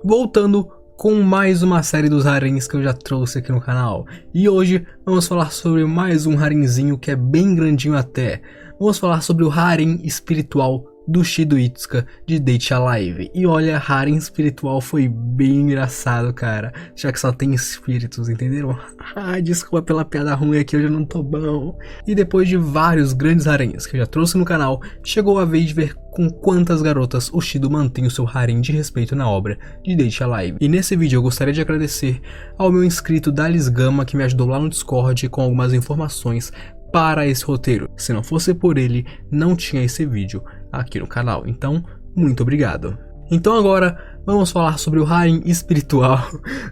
voltando com mais uma série dos haréns que eu já trouxe aqui no canal. E hoje vamos falar sobre mais um harenzinho que é bem grandinho até. Vamos falar sobre o harém espiritual do Shido Itsuka de Date Alive. E olha, harém espiritual foi bem engraçado, cara, já que só tem espíritos, entenderam? Desculpa pela piada ruim aqui, hoje eu não tô bom. E depois de vários grandes haréns que eu já trouxe no canal, chegou a vez de ver com quantas garotas o Shido mantém o seu harém de respeito na obra de Date Alive. E nesse vídeo eu gostaria de agradecer ao meu inscrito Dalis Gama, que me ajudou lá no Discord com algumas informações para esse roteiro. Se não fosse por ele, não tinha esse vídeo aqui no canal. Então, muito obrigado. Então agora, vamos falar sobre o harém espiritual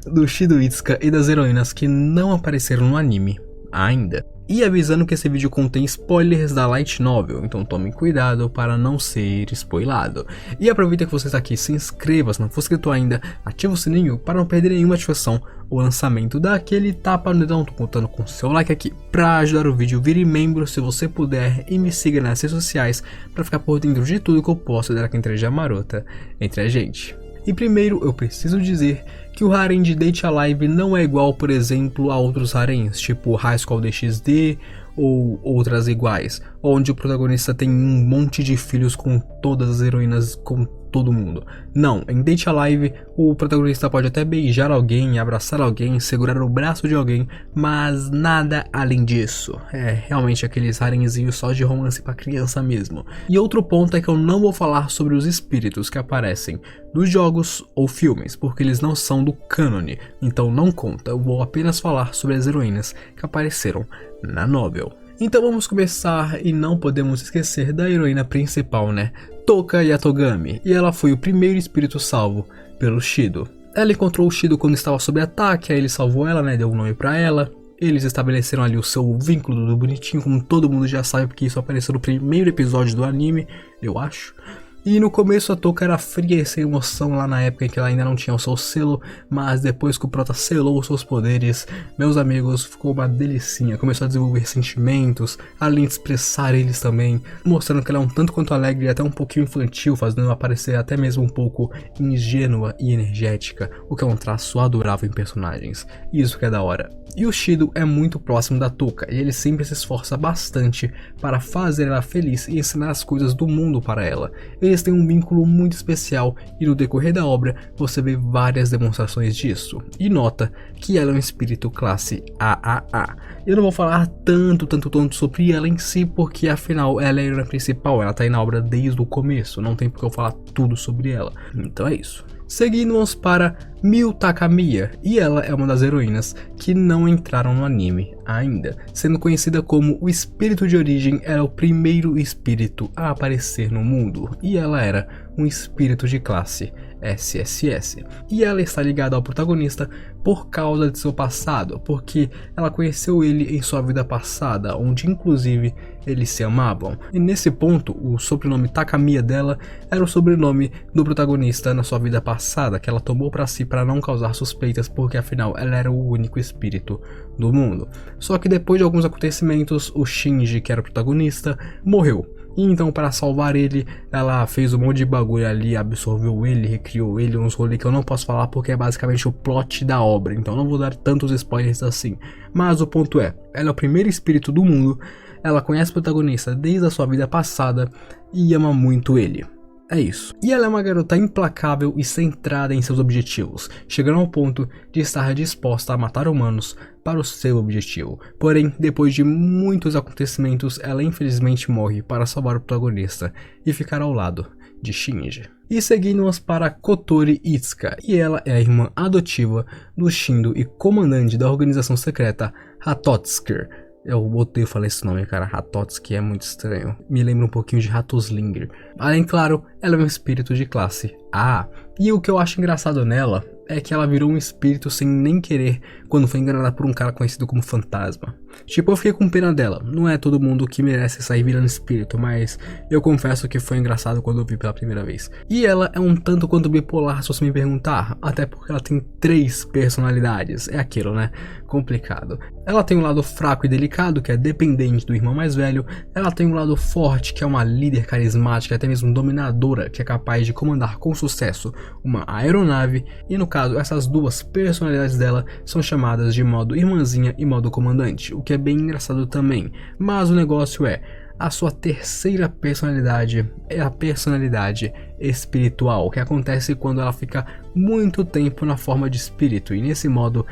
do Shido Itsuka e das heroínas que não apareceram no anime ainda. E avisando que esse vídeo contém spoilers da Light Novel, então tome cuidado para não ser spoilado. E aproveita que você está aqui, se inscreva se não for inscrito ainda, ativa o sininho para não perder nenhuma ativação ou lançamento, dá aquele tapa no dedão, tô contando com seu like aqui para ajudar o vídeo, vire membro se você puder e me siga nas redes sociais para ficar por dentro de tudo que eu posto dar aqui entre a marota entre a gente. E primeiro eu preciso dizer que o harém de Date Alive não é igual, por exemplo, a outros haréns, tipo High School DxD ou outras iguais, onde o protagonista tem um monte de filhos com todas as heroínas, com todo mundo. Não, em Date Alive o protagonista pode até beijar alguém, abraçar alguém, segurar o braço de alguém, mas nada além disso. É realmente aqueles harenzinhos só de romance pra criança mesmo. E outro ponto é que eu não vou falar sobre os espíritos que aparecem nos jogos ou filmes, porque eles não são do cânone, então não conta. Eu vou apenas falar sobre as heroínas que apareceram na novel. Então vamos começar e não podemos esquecer da heroína principal, né? Toka Yatogami, e ela foi o primeiro espírito salvo pelo Shido. Ela encontrou o Shido quando estava sob ataque, aí ele salvou ela, né? Deu um nome pra ela. Eles estabeleceram ali o seu vínculo do bonitinho, como todo mundo já sabe, porque isso apareceu no primeiro episódio do anime, eu acho. E no começo a Toka era fria e sem emoção lá na época em que ela ainda não tinha o seu selo, mas depois que o prota selou os seus poderes, meus amigos, ficou uma delicinha, começou a desenvolver sentimentos, além de expressar eles também, mostrando que ela é um tanto quanto alegre e até um pouquinho infantil, fazendo ela parecer até mesmo um pouco ingênua e energética, o que é um traço adorável em personagens, isso que é da hora. E o Shido é muito próximo da Toka, e ele sempre se esforça bastante para fazer ela feliz e ensinar as coisas do mundo para ela. Eles têm um vínculo muito especial e no decorrer da obra você vê várias demonstrações disso. E nota que ela é um espírito classe AAA. Eu não vou falar tanto sobre ela em si, porque afinal ela é a heroína principal, ela tá aí na obra desde o começo, não tem porque eu falar tudo sobre ela. Então é isso. Seguindo-nos para Miu Takamiya, e ela é uma das heroínas que não entraram no anime ainda, sendo conhecida como o espírito de origem, era o primeiro espírito a aparecer no mundo, e ela era um espírito de classe SSS. E ela está ligada ao protagonista por causa de seu passado, porque ela conheceu ele em sua vida passada, onde inclusive eles se amavam. E nesse ponto, o sobrenome Takamiya dela era o sobrenome do protagonista na sua vida passada, que ela tomou para si para não causar suspeitas, porque afinal ela era o único espírito do mundo. Só que depois de alguns acontecimentos, o Shinji, que era o protagonista, morreu. E então, para salvar ele, ela fez um monte de bagulho ali, absorveu ele, recriou ele, uns rolês que eu não posso falar porque é basicamente o plot da obra, então não vou dar tantos spoilers assim. Mas o ponto é, ela é o primeiro espírito do mundo, ela conhece o protagonista desde a sua vida passada e ama muito ele. É isso. E ela é uma garota implacável e centrada em seus objetivos, chegando ao ponto de estar disposta a matar humanos para o seu objetivo. Porém, depois de muitos acontecimentos, ela infelizmente morre para salvar o protagonista e ficar ao lado de Shinji. E seguimos para Kotori Itsuka, e ela é a irmã adotiva do Shindo e comandante da organização secreta Hatotsuki. Eu odeio falar esse nome, cara, Hatotsuki é muito estranho. Me lembra um pouquinho de Ratoslinger. Além, claro, ela é um espírito de classe A. E o que eu acho engraçado nela é que ela virou um espírito sem nem querer quando foi enganada por um cara conhecido como Fantasma. Tipo, eu fiquei com pena dela. Não é todo mundo que merece sair virando espírito, mas eu confesso que foi engraçado quando eu vi pela primeira vez. E ela é um tanto quanto bipolar, se você me perguntar, até porque ela tem 3 personalidades. É aquilo, né? Complicado. Ela tem um lado fraco e delicado, que é dependente do irmão mais velho. Ela tem um lado forte, que é uma líder carismática, até mesmo dominadora, que é capaz de comandar com sucesso uma aeronave. E no caso, essas 2 personalidades dela são chamadas de modo irmãzinha e modo comandante, o que é bem engraçado também. Mas o negócio é, a sua terceira personalidade é a personalidade espiritual, que acontece quando ela fica muito tempo na forma de espírito, e nesse modo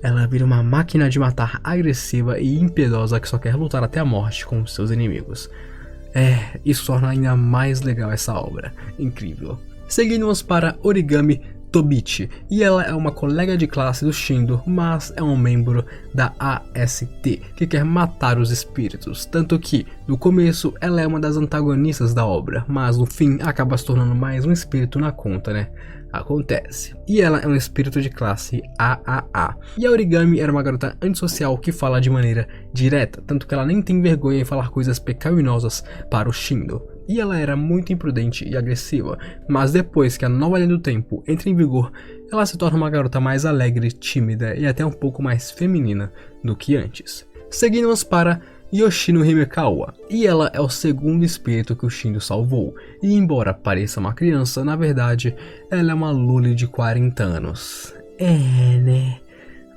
ela vira uma máquina de matar agressiva e impiedosa que só quer lutar até a morte com seus inimigos. Isso torna ainda mais legal essa obra, incrível. Seguimos para Origami Tobichi, e ela é uma colega de classe do Shindo, mas é um membro da AST, que quer matar os espíritos, tanto que, no começo, ela é uma das antagonistas da obra, mas no fim acaba se tornando mais um espírito na conta, né? Acontece. E ela é um espírito de classe AAA. E a Origami era uma garota antissocial que fala de maneira direta, tanto que ela nem tem vergonha em falar coisas pecaminosas para o Shindo. E ela era muito imprudente e agressiva, mas depois que a nova linha do tempo entra em vigor, ela se torna uma garota mais alegre, tímida e até um pouco mais feminina do que antes. Seguimos para Yoshino Himekawa, e ela é o segundo espírito que o Shindo salvou, e embora pareça uma criança, na verdade, ela é uma loli de 40 anos. Né?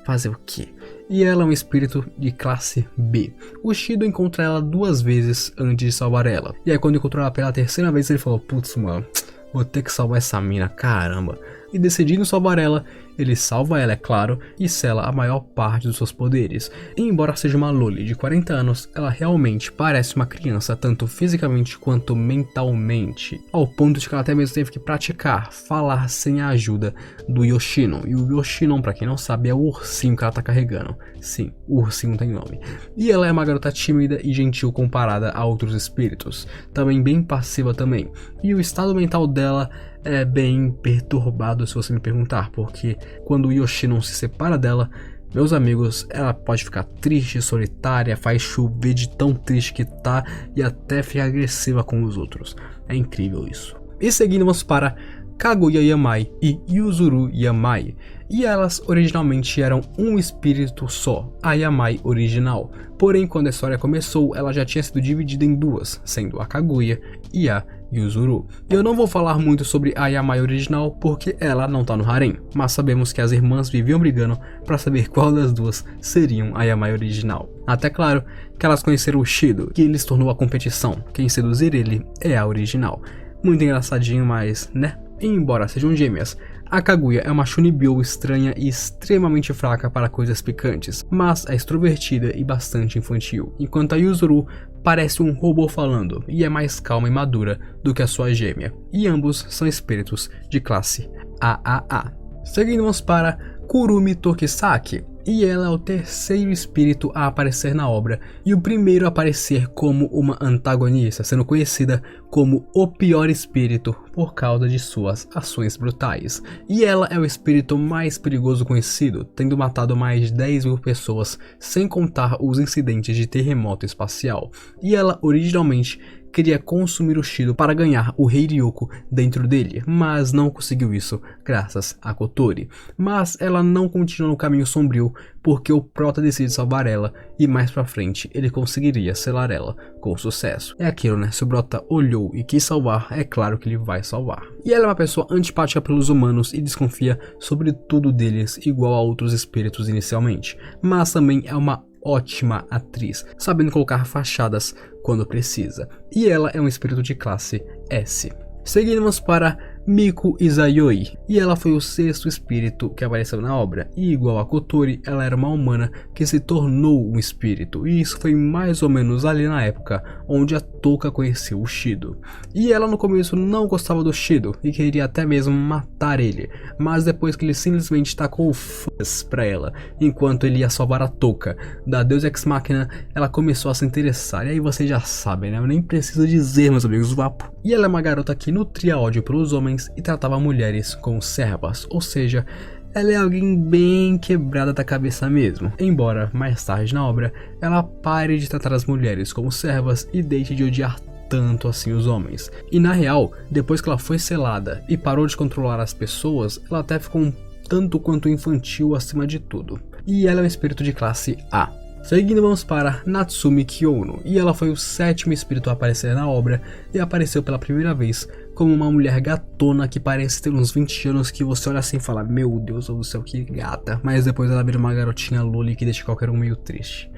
Fazer o quê? E ela é um espírito de classe B. O Shindo encontra ela 2 vezes antes de salvar ela, e aí quando encontrou ela pela terceira vez ele falou, putz mano, vou ter que salvar essa mina, caramba. E decidindo salvar ela, ele salva ela, é claro, e sela a maior parte dos seus poderes. E embora seja uma loli de 40 anos, ela realmente parece uma criança, tanto fisicamente quanto mentalmente, ao ponto de que ela até mesmo teve que praticar falar sem a ajuda do Yoshino. E o Yoshino, pra quem não sabe, é o ursinho que ela tá carregando. Sim, o ursinho tem nome. E ela é uma garota tímida e gentil comparada a outros espíritos, também bem passiva também. E o estado mental dela é bem perturbado, se você me perguntar, porque quando o Yoshino se separa dela, meus amigos, ela pode ficar triste, solitária, faz chover de tão triste que tá e até fica agressiva com os outros. É incrível isso. E seguimos para Kaguya Yamai e Yuzuru Yamai, e elas originalmente eram um espírito só, a Yamai original, porém quando a história começou ela já tinha sido dividida em 2, sendo a Kaguya e a Yuzuru. Eu não vou falar muito sobre a Yamai original porque ela não tá no harem, mas sabemos que as irmãs viviam brigando para saber qual das 2 seriam a Yamai original. Até claro que elas conheceram o Shido, que ele se tornou a competição, quem seduzir ele é a original. Muito engraçadinho, mas né? E embora sejam gêmeas, a Kaguya é uma Shunibyo estranha e extremamente fraca para coisas picantes, mas é extrovertida e bastante infantil, enquanto a Yuzuru parece um robô falando e é mais calma e madura do que a sua gêmea, e ambos são espíritos de classe AAA. Seguimos para Kurumi Tokisaki, e ela é o terceiro espírito a aparecer na obra e o primeiro a aparecer como uma antagonista, sendo conhecida como o pior espírito por causa de suas ações brutais. E ela é o espírito mais perigoso conhecido, tendo matado mais de 10 mil pessoas, sem contar os incidentes de terremoto espacial. E ela originalmente queria consumir o Shido para ganhar o Rei Ryoko dentro dele, mas não conseguiu isso graças a Kotori. Mas ela não continua no caminho sombrio porque o Prota decide salvar ela e mais pra frente ele conseguiria selar ela com sucesso. É aquilo, né? Se o Prota olhou e quis salvar, é claro que ele vai salvar. E ela é uma pessoa antipática pelos humanos e desconfia sobre tudo deles, igual a outros espíritos inicialmente, mas também é uma ótima atriz, sabendo colocar fachadas quando precisa, e ela é um espírito de classe S. Seguimos para Miku Izayoi, e ela foi o sexto espírito que apareceu na obra, e igual a Kotori, ela era uma humana que se tornou um espírito, e isso foi mais ou menos ali na época onde a Touka conheceu o Shido. E ela no começo não gostava do Shido, e queria até mesmo matar ele, mas depois que ele simplesmente tacou o f*** pra ela, enquanto ele ia salvar a Touka da Deus Ex Machina, ela começou a se interessar, e aí vocês já sabem, né? Eu nem preciso dizer, meus amigos, vapo. E ela é uma garota que nutria ódio pelos homens e tratava mulheres como servas, ou seja, ela é alguém bem quebrada da cabeça mesmo. Embora, mais tarde na obra, ela pare de tratar as mulheres como servas e deixe de odiar tanto assim os homens. E na real, depois que ela foi selada e parou de controlar as pessoas, ela até ficou um tanto quanto infantil acima de tudo. E ela é um espírito de classe A. Seguindo, vamos para Natsumi Kyono, e ela foi o 7º espírito a aparecer na obra e apareceu pela primeira vez como uma mulher gatona que parece ter uns 20 anos, que você olha assim e fala, meu Deus do céu, que gata, mas depois ela vira uma garotinha loli que deixa qualquer um meio triste.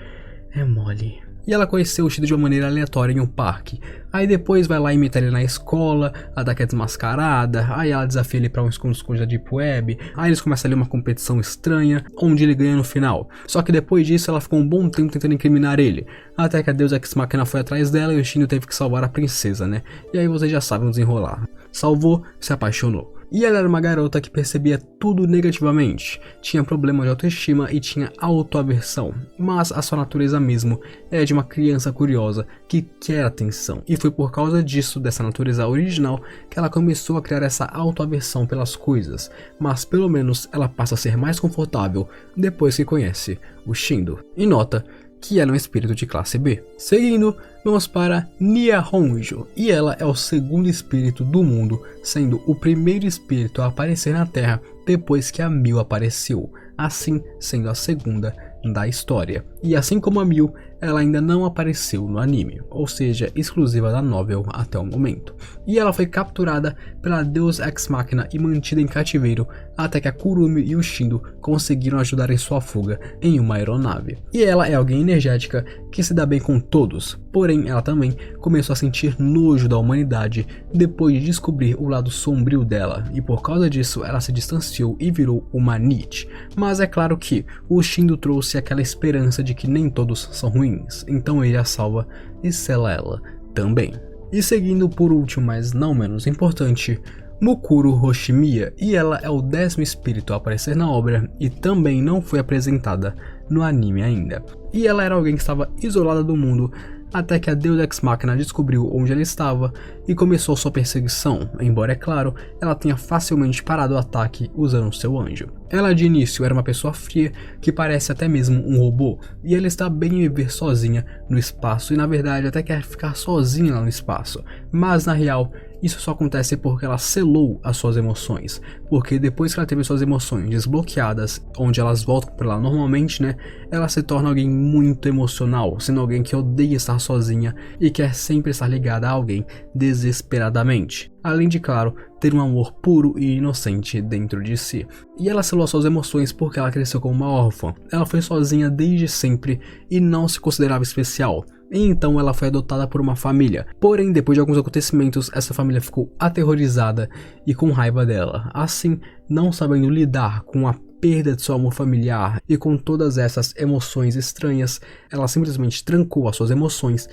É mole. E ela conheceu o Shindo de uma maneira aleatória em um parque. Aí depois vai lá imitar ele na escola, a dar que é desmascarada, aí ela desafia ele pra um esconde-esconde da Deep Web, aí eles começam ali uma competição estranha, onde ele ganha no final. Só que depois disso ela ficou um bom tempo tentando incriminar ele, até que a deusa Ex Machina foi atrás dela e o Shindo teve que salvar a princesa, né? E aí vocês já sabem o desenrolar. Salvou, se apaixonou. E ela era uma garota que percebia tudo negativamente, tinha problema de autoestima e tinha autoaversão, mas a sua natureza mesmo é de uma criança curiosa que quer atenção. E foi por causa disso, dessa natureza original, que ela começou a criar essa autoaversão pelas coisas, mas pelo menos ela passa a ser mais confortável depois que conhece o Shindo. E nota que ela é um espírito de classe B. Seguindo, vamos para Nia Honjo, e ela é o 2º espírito do mundo, sendo o primeiro espírito a aparecer na Terra depois que a Mil apareceu, assim sendo a 2ª da história. E assim como a Mil, ela ainda não apareceu no anime, ou seja, exclusiva da novel até o momento. E ela foi capturada pela deusa Ex Machina e mantida em cativeiro até que a Kurumi e o Shindo conseguiram ajudar em sua fuga em uma aeronave. E ela é alguém energética que se dá bem com todos, porém ela também começou a sentir nojo da humanidade depois de descobrir o lado sombrio dela, e por causa disso ela se distanciou e virou uma Nietzsche. Mas é claro que o Shindo trouxe aquela esperança de que nem todos são ruins, então ele a salva e sela ela também. E seguindo por último, mas não menos importante, Mukuro Hoshimiya, e ela é o 10º espírito a aparecer na obra e também não foi apresentada no anime ainda. E ela era alguém que estava isolada do mundo até que a deusa Ex Machina descobriu onde ela estava e começou sua perseguição, embora é claro, ela tenha facilmente parado o ataque usando seu anjo. Ela de início era uma pessoa fria que parece até mesmo um robô, e ela está bem em viver sozinha no espaço e na verdade até quer ficar sozinha lá no espaço, mas na real isso só acontece porque ela selou as suas emoções, porque depois que ela teve suas emoções desbloqueadas, onde elas voltam para lá normalmente, né, ela se torna alguém muito emocional, sendo alguém que odeia estar sozinha e quer sempre estar ligada a alguém desesperadamente. Além de, claro, ter um amor puro e inocente dentro de si. E ela selou suas emoções porque ela cresceu como uma órfã. Ela foi sozinha desde sempre e não se considerava especial. E então ela foi adotada por uma família. Porém, depois de alguns acontecimentos, essa família ficou aterrorizada e com raiva dela. Assim, não sabendo lidar com a perda de seu amor familiar e com todas essas emoções estranhas, ela simplesmente trancou as suas emoções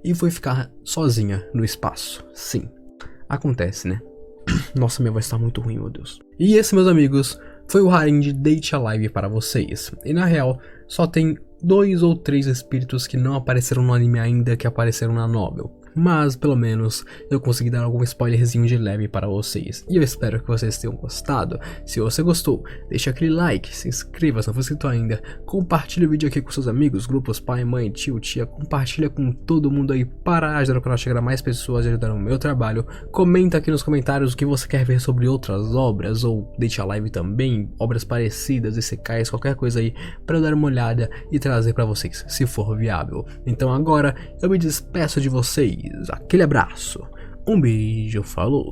e foi ficar sozinha no espaço. Sim, acontece, né? Nossa, minha voz tá muito ruim, meu Deus. E esse, meus amigos, foi o harem de Date A Live para vocês. E na real, só tem 2 ou 3 espíritos que não apareceram no anime ainda, que apareceram na novel. Mas, pelo menos, eu consegui dar algum spoilerzinho de leve para vocês. E eu espero que vocês tenham gostado. Se você gostou, deixa aquele like, se inscreva se não for inscrito ainda. Compartilhe o vídeo aqui com seus amigos, grupos, pai, mãe, tio, tia. Compartilha com todo mundo aí para ajudar o canal a chegar a mais pessoas e ajudar no meu trabalho. Comenta aqui nos comentários o que você quer ver sobre outras obras, ou Date A Live também, obras parecidas, isekais, qualquer coisa aí, para eu dar uma olhada e trazer para vocês, se for viável. Então agora, eu me despeço de vocês. Aquele abraço, um beijo, falou!